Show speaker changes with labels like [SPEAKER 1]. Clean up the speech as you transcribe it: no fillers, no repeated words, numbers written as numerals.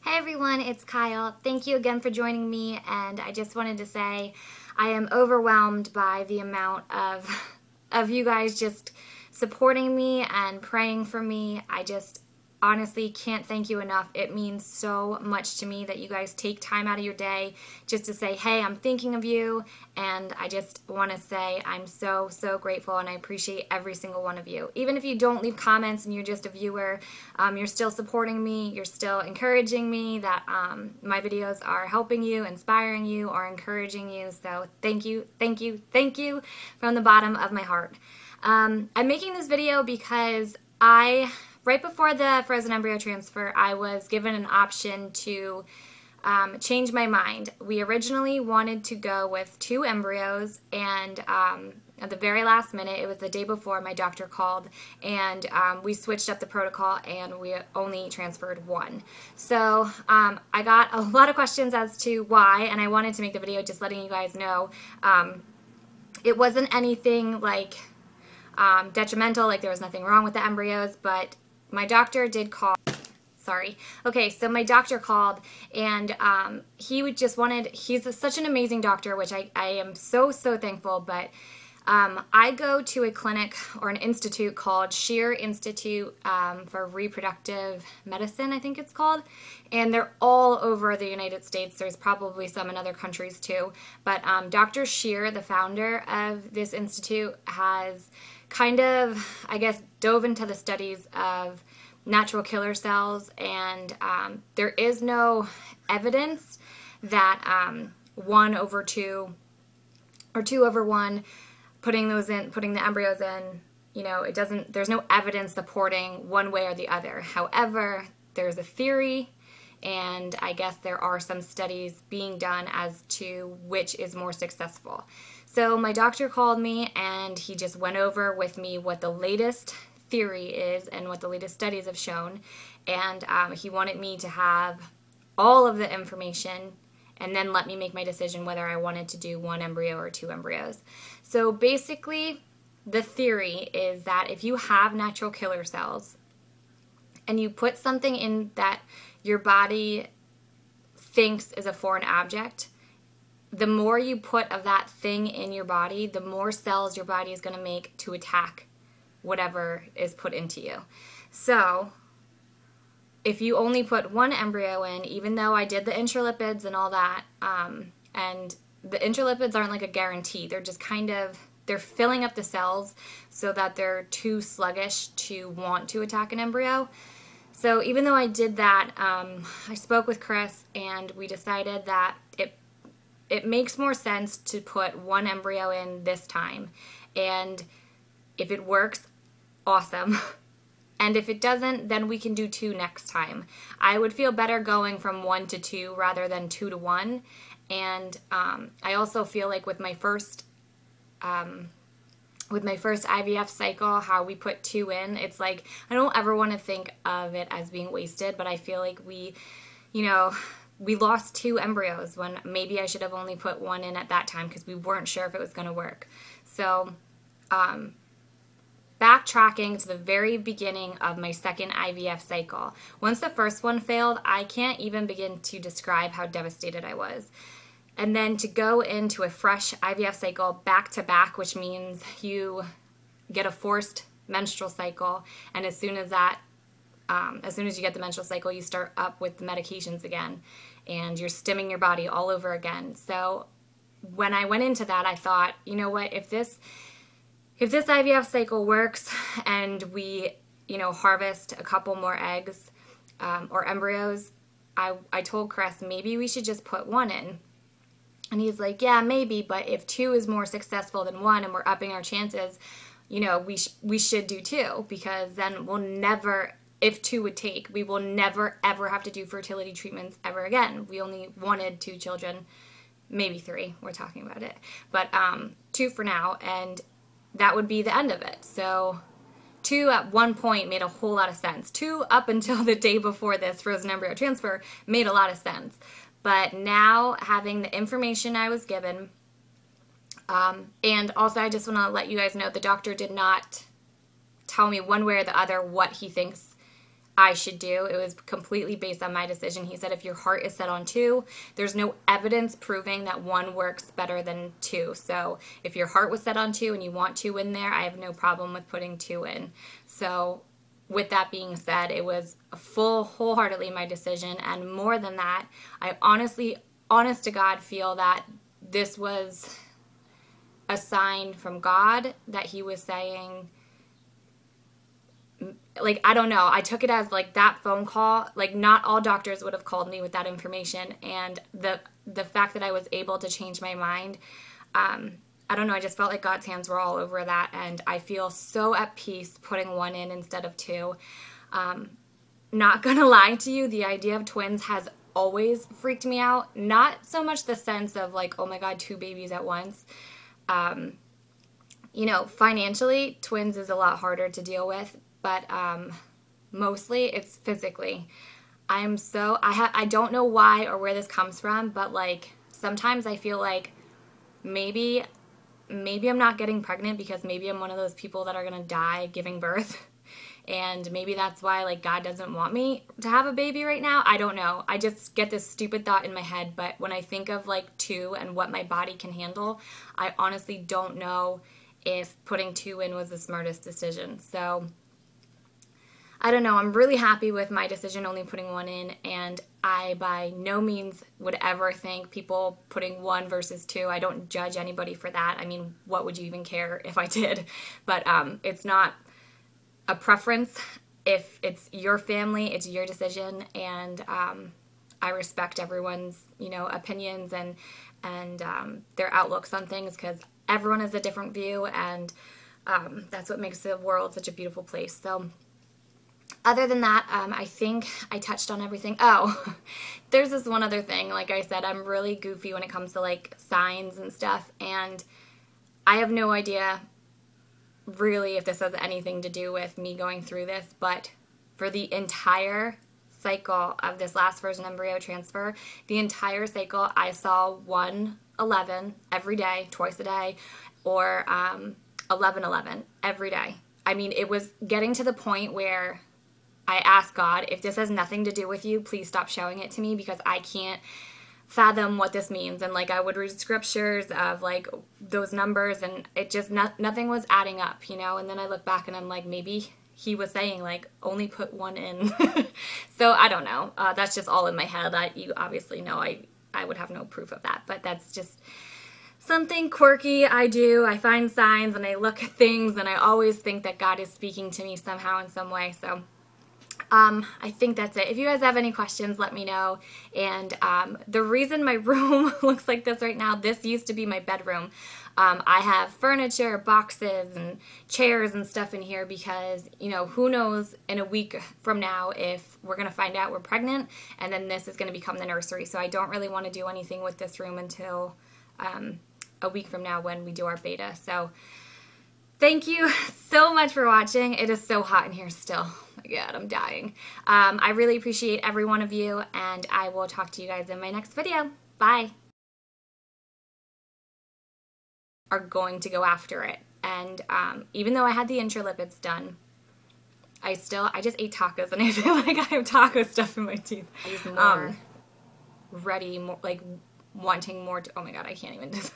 [SPEAKER 1] Hey everyone, it's Kyle. Thank you again for joining me, and I just wanted to say I am overwhelmed by the amount of you guys just supporting me and praying for me. I just honestly can't thank you enough. It means so much to me that you guys take time out of your day just to say, hey, I'm thinking of you, and I just want to say I'm so grateful, and I appreciate every single one of you. Even if you don't leave comments and you're just a viewer, you're still supporting me, you're still encouraging me that my videos are helping you, inspiring you, or encouraging you. So thank you from the bottom of my heart. I'm making this video because right before the frozen embryo transfer, I was given an option to change my mind. We originally wanted to go with 2 embryos, and at the very last minute, it was the day before, my doctor called, and we switched up the protocol, and we only transferred 1. So I got a lot of questions as to why, and I wanted to make the video just letting you guys know it wasn't anything like detrimental, like there was nothing wrong with the embryos, but my doctor did call. Sorry. Okay, so my doctor called, and he's such an amazing doctor, which I am so thankful, but I go to a clinic or an institute called Shear Institute for Reproductive Medicine, I think it's called, and they're all over the United States. There's probably some in other countries too, but Dr. Shear, the founder of this institute, has kind of, I guess, dove into the studies of natural killer cells, and there is no evidence that 1 over 2 or 2 over 1, putting the embryos in, you know, there's no evidence supporting one way or the other. However, there's a theory, and I guess there are some studies being done as to which is more successful. So my doctor called me, and he just went over with me what the latest theory is and what the latest studies have shown, and he wanted me to have all of the information and then let me make my decision whether I wanted to do 1 embryo or 2 embryos. So basically, the theory is that if you have natural killer cells and you put something in that your body thinks is a foreign object, the more you put of that thing in your body, the more cells your body is going to make to attack whatever is put into you. So if you only put 1 embryo in, even though I did the intralipids and all that, and the intralipids aren't like a guarantee, they're just they're filling up the cells so that they're too sluggish to want to attack an embryo. So even though I did that, I spoke with Chris, and we decided that it makes more sense to put 1 embryo in this time, and if it works, awesome. And if it doesn't, then we can do 2 next time. I would feel better going from 1 to 2 rather than 2 to 1. And I also feel like with my first IVF cycle, how we put 2 in, it's like I don't ever want to think of it as being wasted, but I feel like we lost 2 embryos when maybe I should have only put 1 in at that time because we weren't sure if it was going to work. So backtracking to the very beginning of my second IVF cycle. Once the first one failed, I can't even begin to describe how devastated I was. And then to go into a fresh IVF cycle back to back, which means you get a forced menstrual cycle, and as soon as you get the menstrual cycle, you start up with the medications again, and you're stimming your body all over again. So when I went into that, I thought, you know what, if this IVF cycle works and we, harvest a couple more eggs or embryos, I told Chris maybe we should just put 1 in. And he's like, yeah, maybe, but if 2 is more successful than 1 and we're upping our chances, we should do 2, because then we'll never, if 2 would take, we will never ever have to do fertility treatments ever again. We only wanted 2 children, maybe 3, we're talking about it, but 2 for now, and that would be the end of it. So 2 at one point made a whole lot of sense. 2 up until the day before this frozen embryo transfer made a lot of sense. But now, having the information I was given, and also I just want to let you guys know the doctor did not tell me one way or the other what he thinks I should do. It was completely based on my decision. He said if your heart is set on 2, there's no evidence proving that 1 works better than 2. So if your heart was set on 2 and you want 2 in there, I have no problem with putting 2 in. So with that being said, it was wholeheartedly my decision. And more than that, I honestly, honest to God, feel that this was a sign from God that he was saying, like, I don't know. I took it as, like, that phone call, like, not all doctors would have called me with that information. And the fact that I was able to change my mind, I don't know. I just felt like God's hands were all over that. And I feel so at peace putting 1 in instead of 2. Not gonna lie to you, the idea of twins has always freaked me out. Not so much the sense of, like, oh my God, 2 babies at once. You know, financially, twins is a lot harder to deal with. But mostly it's physically. I don't know why or where this comes from, but, like, sometimes I feel like maybe I'm not getting pregnant because maybe I'm one of those people that are going to die giving birth. And maybe that's why, like, God doesn't want me to have a baby right now. I don't know. I just get this stupid thought in my head. But when I think of, like, 2 and what my body can handle, I honestly don't know if putting 2 in was the smartest decision. So I don't know. I'm really happy with my decision only putting 1 in, and I by no means would ever think people putting 1 versus 2. I don't judge anybody for that. I mean, what would you even care if I did? But it's not a preference. If it's your family, it's your decision, and I respect everyone's, you know, opinions and their outlooks on things, because everyone has a different view, and that's what makes the world such a beautiful place. So other than that, I think I touched on everything. Oh, there's this one other thing. Like I said, I'm really goofy when it comes to, like, signs and stuff, and I have no idea really if this has anything to do with me going through this, but for the entire cycle of this last version embryo transfer, the entire cycle, I saw 1-11 every day, twice a day, or 11-11 every day. I mean, it was getting to the point where I asked God, if this has nothing to do with you, please stop showing it to me, because I can't fathom what this means. And, like, I would read scriptures of, like, those numbers, and it just, nothing was adding up, you know? And then I look back and I'm like, maybe he was saying, like, only put 1 in. So I don't know. That's just all in my head. You obviously know I would have no proof of that, but that's just something quirky I do. I find signs and I look at things, and I always think that God is speaking to me somehow in some way. So I think that's it. If you guys have any questions, let me know. And the reason my room looks like this right now, this used to be my bedroom. I have furniture, boxes, and chairs and stuff in here because, you know, who knows in a week from now if we're going to find out we're pregnant, and then this is going to become the nursery. So I don't really want to do anything with this room until a week from now when we do our beta. So thank you so much for watching. It is so hot in here still. Oh my God, I'm dying. I really appreciate every one of you, and I will talk to you guys in my next video. Bye. Are going to go after it. And even though I had the intralipids done, I just ate tacos, and I feel like I have taco stuff in my teeth. I was more ready, more, like wanting more. Oh my God, I can't even do this.